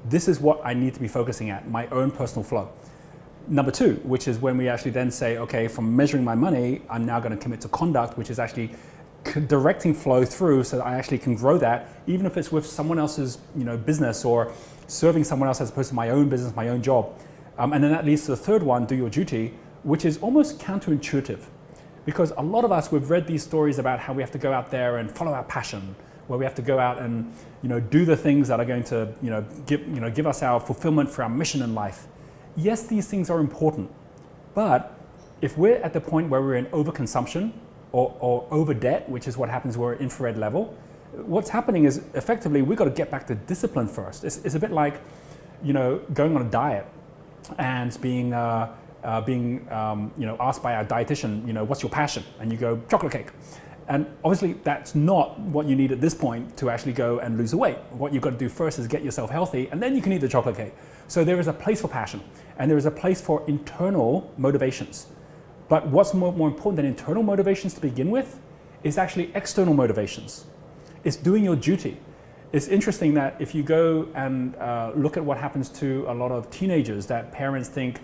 this is what I need to be focusing at, my own personal flow. Number two, which is when we actually then say, okay, from measuring my money, I'm now going to commit to conduct, which is actually directing flow through so that I actually can grow that, even if it's with someone else's business or serving someone else as opposed to my own business, my own job. And then that leads to the third one, do your duty, which is almost counterintuitive. Because a lot of us, we've read these stories about how we have to go out there and follow our passion, where we have to go out and do the things that are going to give us our fulfillment for our mission in life. Yes, these things are important, but if we're at the point where we're in overconsumption or over debt, which is what happens when we're at infrared level, what's happening is effectively we've got to get back to discipline first. It's a bit like going on a diet and being asked by our dietitian, what's your passion? And you go, chocolate cake. And obviously that's not what you need at this point to actually go and lose the weight. What you've got to do first is get yourself healthy, and then you can eat the chocolate cake. So there is a place for passion, and there is a place for internal motivations. But what's more important than internal motivations to begin with is actually external motivations. It's doing your duty. It's interesting that if you go and look at what happens to a lot of teenagers, that parents think,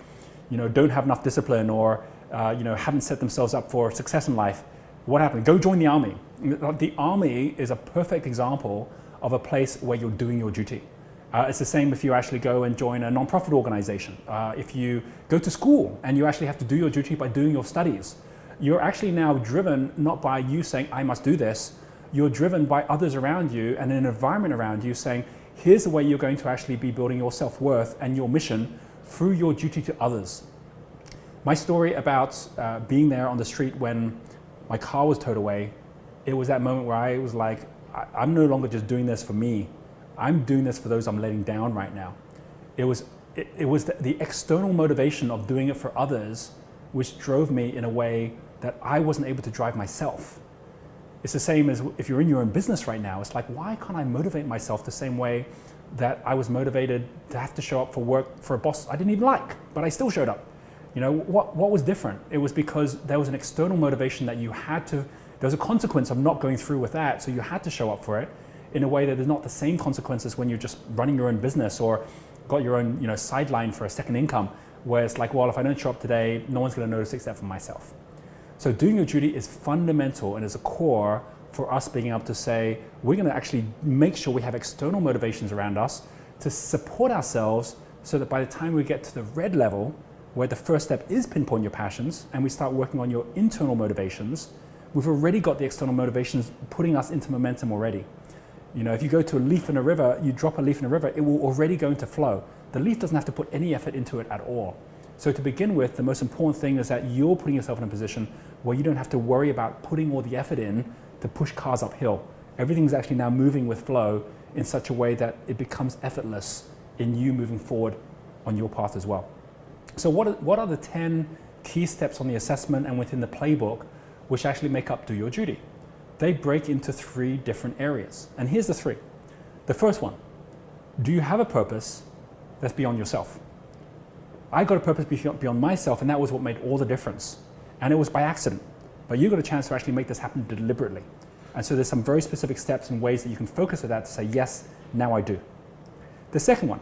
don't have enough discipline or haven't set themselves up for success in life. What happened? Go join the army. The army is a perfect example of a place where you're doing your duty. It's the same if you actually go and join a non-profit organization. If you go to school and you actually have to do your duty by doing your studies, you're actually now driven not by you saying, I must do this. You're driven by others around you and an environment around you saying, here's the way you're going to actually be building your self-worth and your mission through your duty to others. My story about being there on the street when my car was towed away, it was that moment where I was like, I'm no longer just doing this for me. I'm doing this for those I'm letting down right now. It was the external motivation of doing it for others which drove me in a way that I wasn't able to drive myself. It's the same as if you're in your own business right now. It's like, why can't I motivate myself the same way that I was motivated to have to show up for work for a boss I didn't even like, but I still showed up? What was different? It was because there was an external motivation that you had to, there was a consequence of not going through with that, so you had to show up for it in a way that is not the same consequences when you're just running your own business or got your own sideline for a second income, where it's like, well, if I don't show up today, no one's going to notice except for myself. So doing your duty is fundamental and is a core for us being able to say, we're going to actually make sure we have external motivations around us to support ourselves so that by the time we get to the red level, where the first step is pinpoint your passions and we start working on your internal motivations, we've already got the external motivations putting us into momentum already. If you go to a leaf in a river, you drop a leaf in a river, it will already go into flow. The leaf doesn't have to put any effort into it at all. So to begin with, the most important thing is that you're putting yourself in a position where you don't have to worry about putting all the effort in to push cars uphill. Everything's actually now moving with flow in such a way that it becomes effortless in you moving forward on your path as well. So what are the 10 key steps on the assessment and within the playbook which actually make up do your duty? They break into 3 different areas. And here's the 3. The first one, do you have a purpose that's beyond yourself? I got a purpose beyond myself, and that was what made all the difference. And it was by accident. But you got a chance to actually make this happen deliberately. And so there's some very specific steps and ways that you can focus on that to say, yes, now I do. The second one,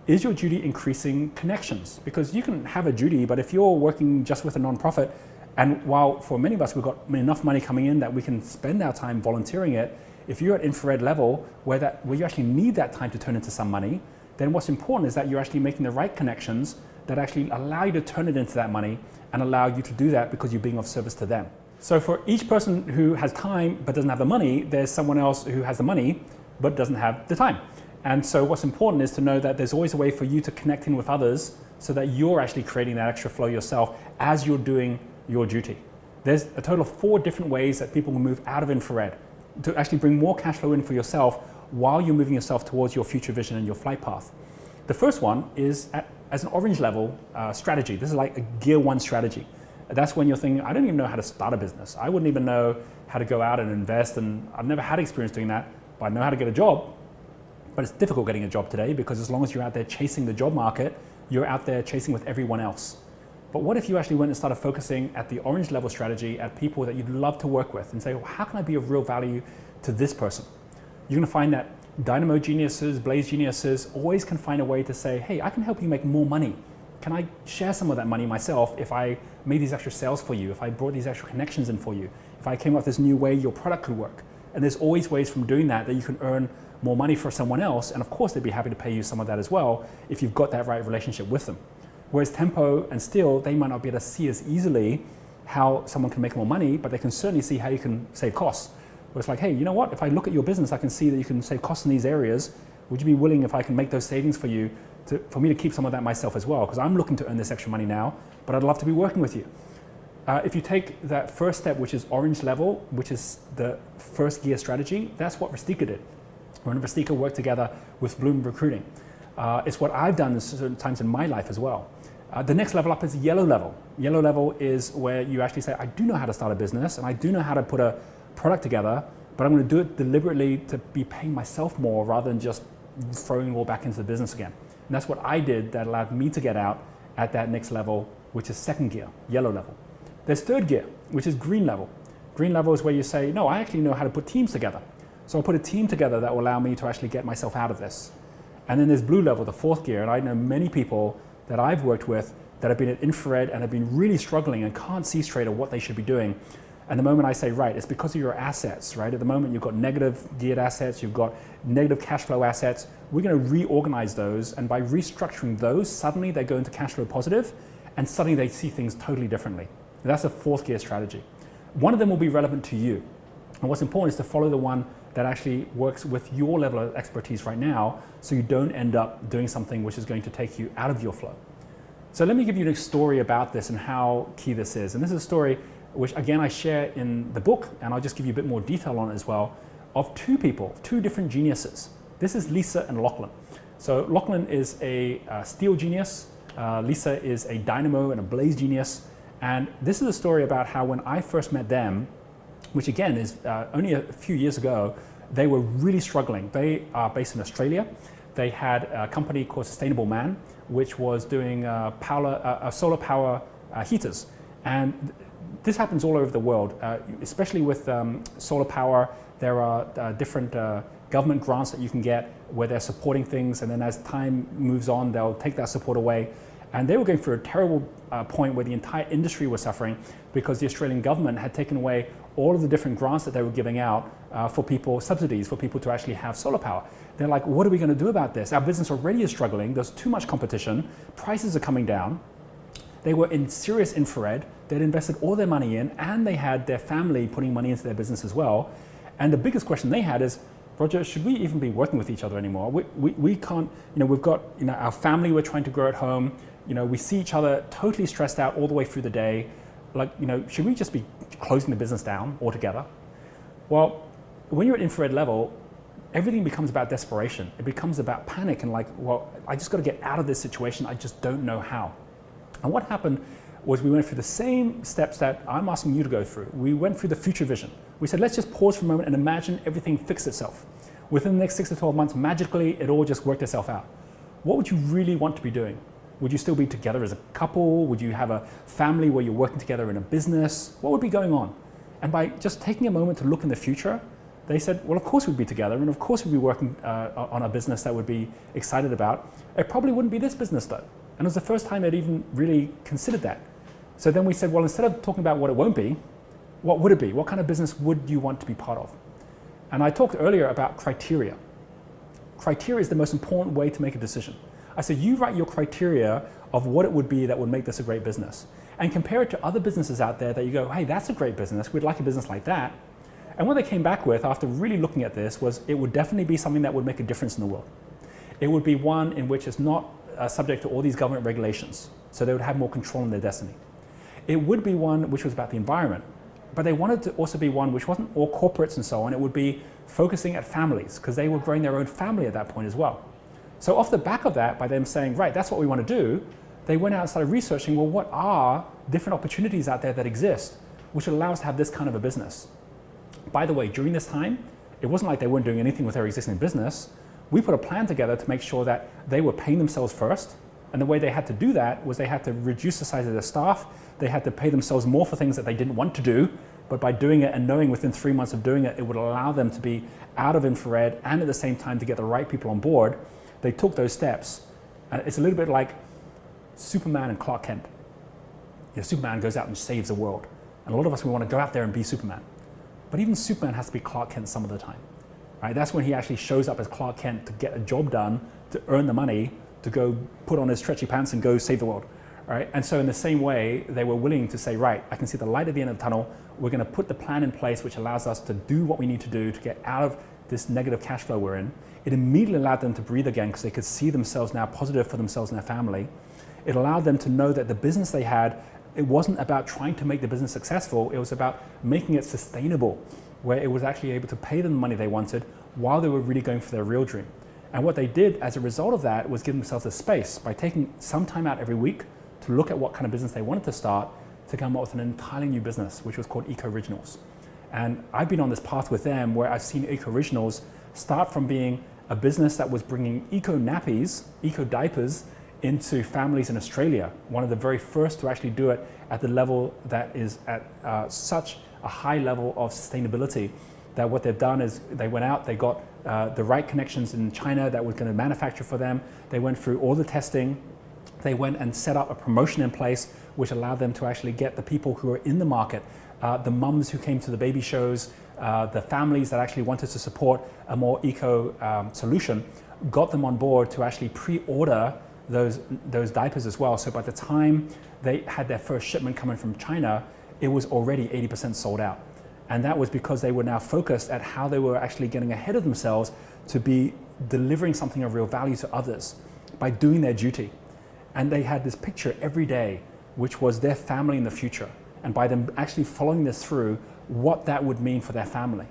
is your duty increasing connections? Because you can have a duty, but if you're working just with a nonprofit, and while for many of us we've got enough money coming in that we can spend our time volunteering it, if you're at infrared level where you actually need that time to turn into some money, then what's important is that you're actually making the right connections that actually allow you to turn it into that money and allow you to do that because you're being of service to them. So for each person who has time but doesn't have the money, there's someone else who has the money but doesn't have the time. And so what's important is to know that there's always a way for you to connect in with others so that you're actually creating that extra flow yourself as you're doing your duty. There's a total of 4 different ways that people will move out of infrared to actually bring more cash flow in for yourself while you're moving yourself towards your future vision and your flight path. The first one is as an orange level strategy. This is like a gear 1 strategy. That's when you're thinking, I don't even know how to start a business. I wouldn't even know how to go out and invest, and I've never had experience doing that, but I know how to get a job. But it's difficult getting a job today because as long as you're out there chasing the job market, you're out there chasing with everyone else. But what if you actually went and started focusing at the orange level strategy at people that you'd love to work with and say, well, how can I be of real value to this person? You're going to find that Dynamo geniuses, blaze geniuses always can find a way to say, hey, I can help you make more money. Can I share some of that money myself if I made these extra sales for you, if I brought these extra connections in for you, if I came up with this new way your product could work? And there's always ways from doing that you can earn more money for someone else. And of course, they'd be happy to pay you some of that as well if you've got that right relationship with them. Whereas Tempo and Steel, they might not be able to see as easily how someone can make more money, but they can certainly see how you can save costs. Where it's like, hey, you know what? If I look at your business, I can see that you can save costs in these areas. Would you be willing, if I can make those savings for you, for me to keep some of that myself as well? Because I'm looking to earn this extra money now, but I'd love to be working with you. If you take that first step, which is orange level, which is the first gear strategy, that's what Rustica did. When Rustica worked together with Bloom Recruiting. It's what I've done certain times in my life as well. The next level up is yellow level. Yellow level is where you actually say, I do know how to start a business and I do know how to put a product together, but I'm going to do it deliberately to be paying myself more rather than just throwing it all back into the business again. And that's what I did that allowed me to get out at that next level, which is second gear, yellow level. There's third gear, which is green level. Green level is where you say, no, I actually know how to put teams together. So I'll put a team together that will allow me to actually get myself out of this. And then there's blue level, the fourth gear, and I know many people that I've worked with that have been at infrared and have been really struggling and can't see straight on what they should be doing. And the moment I say, right, it's because of your assets, right? At the moment, you've got negative geared assets, you've got negative cash flow assets. We're going to reorganize those. And by restructuring those, suddenly they go into cash flow positive and suddenly they see things totally differently. And that's a fourth gear strategy. One of them will be relevant to you. And what's important is to follow the one that actually works with your level of expertise right now, so you don't end up doing something which is going to take you out of your flow. So let me give you a story about this and how key this is. And this is a story which, again, I share in the book, and I'll just give you a bit more detail on it as well, of two people, two different geniuses. This is Lisa and Lachlan. So Lachlan is a steel genius. Lisa is a dynamo and a blaze genius. And this is a story about how when I first met them, which again is only a few years ago, they were really struggling. They are based in Australia. They had a company called Sustainable Man, which was doing solar power heaters. And this happens all over the world, especially with solar power. There are different government grants that you can get where they're supporting things, and then as time moves on, they'll take that support away. And they were going through a terrible point where the entire industry was suffering because the Australian government had taken away all of the different grants that they were giving out for people, subsidies for people to actually have solar power. They're like, what are we going to do about this? Our business already is struggling. There's too much competition. Prices are coming down. They were in serious infrared. They'd invested all their money in, and they had their family putting money into their business as well. And the biggest question they had is, Roger, should we even be working with each other anymore? We can't, we've got, our family we're trying to grow at home. We see each other totally stressed out all the way through the day. Like, should we just be closing the business down altogether? Well, when you're at infrared level, everything becomes about desperation. It becomes about panic and like, well, I just got to get out of this situation. I just don't know how. And what happened was we went through the same steps that I'm asking you to go through. We went through the future vision. We said, let's just pause for a moment and imagine everything fixed itself. Within the next 6 to 12 months, magically, it all just worked itself out. What would you really want to be doing? Would you still be together as a couple? Would you have a family where you're working together in a business? What would be going on? And by just taking a moment to look in the future, they said, well, of course we'd be together, and of course we'd be working on a business that we'd be excited about. It probably wouldn't be this business though. And it was the first time they'd even really considered that. So then we said, well, instead of talking about what it won't be, what would it be? What kind of business would you want to be part of? And I talked earlier about criteria. Criteria is the most important way to make a decision. I said, you write your criteria of what it would be that would make this a great business and compare it to other businesses out there that you go, hey, that's a great business. We'd like a business like that. And what they came back with after really looking at this was it would definitely be something that would make a difference in the world. It would be one in which it's not subject to all these government regulations, so they would have more control in their destiny. It would be one which was about the environment, but they wanted to also be one which wasn't all corporates and so on. It would be focusing at families because they were growing their own family at that point as well. So off the back of that, by them saying, right, that's what we want to do, they went out and started researching, well, what are different opportunities out there that exist which would allow us to have this kind of a business? By the way, during this time, it wasn't like they weren't doing anything with their existing business. We put a plan together to make sure that they were paying themselves first. And the way they had to do that was they had to reduce the size of their staff. They had to pay themselves more for things that they didn't want to do, but by doing it and knowing within 3 months of doing it, it would allow them to be out of infrared and at the same time to get the right people on board, they took those steps. And it's a little bit like Superman and Clark Kent. Superman goes out and saves the world. And a lot of us, we want to go out there and be Superman. But even Superman has to be Clark Kent some of the time. Right? That's when he actually shows up as Clark Kent to get a job done, to earn the money, to go put on his stretchy pants and go save the world. Right? And so in the same way, they were willing to say, right, I can see the light at the end of the tunnel. We're going to put the plan in place which allows us to do what we need to do to get out of this negative cash flow we're in. It immediately allowed them to breathe again because they could see themselves now positive for themselves and their family. It allowed them to know that the business they had, it wasn't about trying to make the business successful, it was about making it sustainable, where it was actually able to pay them the money they wanted while they were really going for their real dream. And what they did as a result of that was give themselves a space by taking some time out every week to look at what kind of business they wanted to start, to come up with an entirely new business, which was called Eco Originals. And I've been on this path with them where I've seen Eco Originals start from being a business that was bringing eco nappies, eco diapers, into families in Australia, one of the very first to actually do it at the level that is at such a high level of sustainability, that what they've done is they went out, they got the right connections in China that was going to manufacture for them, they went through all the testing, they went and set up a promotion in place which allowed them to actually get the people who are in the market, the mums who came to the baby shows, the families that actually wanted to support a more eco solution, got them on board to actually pre-order those diapers as well. So by the time they had their first shipment coming from China, it was already 80% sold out. And that was because they were now focused at how they were actually getting ahead of themselves to be delivering something of real value to others by doing their duty. And they had this picture every day, which was their family in the future. And by them actually following this through, what that would mean for their family.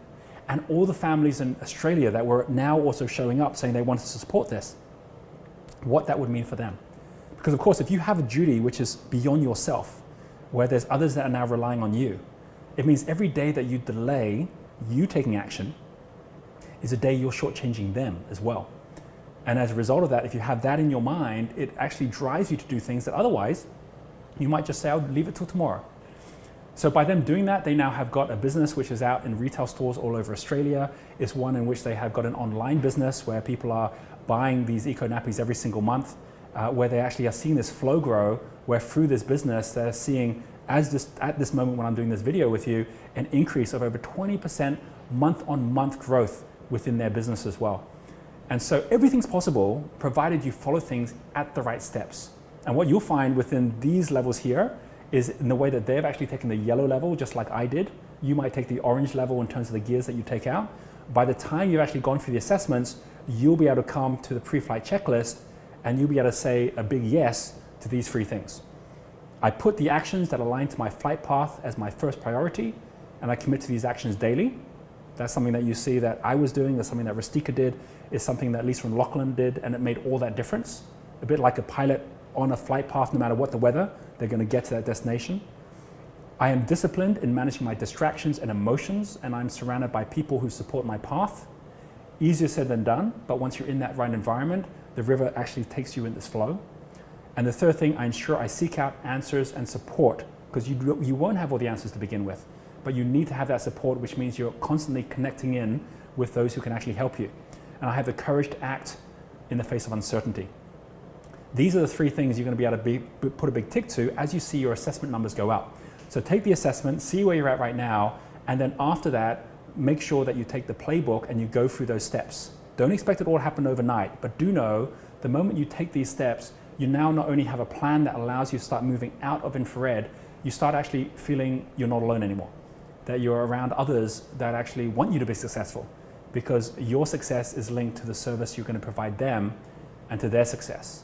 And all the families in Australia that were now also showing up saying they wanted to support this, what that would mean for them. Because of course, if you have a duty which is beyond yourself, where there's others that are now relying on you, it means every day that you delay you taking action is a day you're shortchanging them as well. And as a result of that, if you have that in your mind, it actually drives you to do things that otherwise you might just say, I'll leave it till tomorrow. So by them doing that, they now have got a business which is out in retail stores all over Australia. It's one in which they have got an online business where people are buying these eco nappies every single month, where they actually are seeing this flow grow, where through this business, they're seeing, at this moment when I'm doing this video with you, an increase of over 20% month-on-month growth within their business as well. And so everything's possible, provided you follow things at the right steps. And what you'll find within these levels here is in the way that they've actually taken the yellow level, just like I did. You might take the orange level in terms of the gears that you take out. By the time you've actually gone through the assessments, you'll be able to come to the pre-flight checklist and you'll be able to say a big yes to these 3 things. I put the actions that align to my flight path as my first priority, and I commit to these actions daily. That's something that you see that I was doing, that's something that Rustika did, is something that Lisa and Lachlan did, and it made all that difference. A bit like a pilot on a flight path, no matter what the weather, they're going to get to that destination. I am disciplined in managing my distractions and emotions, and I'm surrounded by people who support my path. Easier said than done, but once you're in that right environment, the river actually takes you in this flow. And the third thing, I ensure I seek out answers and support, because you won't have all the answers to begin with, but you need to have that support, which means you're constantly connecting in with those who can actually help you. And I have the courage to act in the face of uncertainty. These are the 3 things you're going to be able to put a big tick to as you see your assessment numbers go up. So take the assessment, see where you're at right now, and then after that, make sure that you take the playbook and you go through those steps. Don't expect it all to happen overnight, but do know the moment you take these steps, you now not only have a plan that allows you to start moving out of infrared, you start actually feeling you're not alone anymore, that you're around others that actually want you to be successful, because your success is linked to the service you're going to provide them and to their success.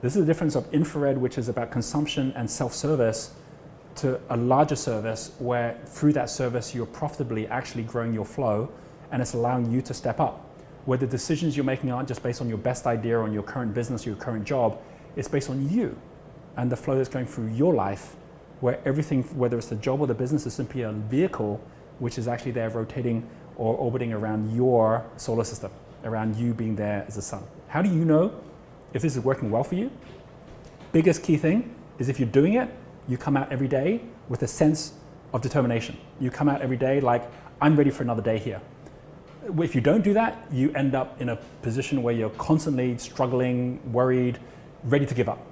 This is the difference of infrared, which is about consumption and self-service, to a larger service where through that service you're profitably actually growing your flow, and it's allowing you to step up, where the decisions you're making aren't just based on your best idea on your current business, your current job. It's based on you and the flow that's going through your life, where everything, whether it's the job or the business, is simply a vehicle which is actually there rotating or orbiting around your solar system, around you being there as the sun. How do you know if this is working well for you? Biggest key thing is if you're doing it, you come out every day with a sense of determination. You come out every day like, I'm ready for another day here. If you don't do that, you end up in a position where you're constantly struggling, worried, ready to give up.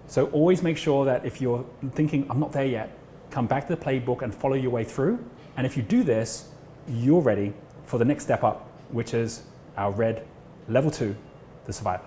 So always make sure that if you're thinking, I'm not there yet, come back to the playbook and follow your way through. And if you do this, you're ready for the next step up, which is our red level 2, the survivor.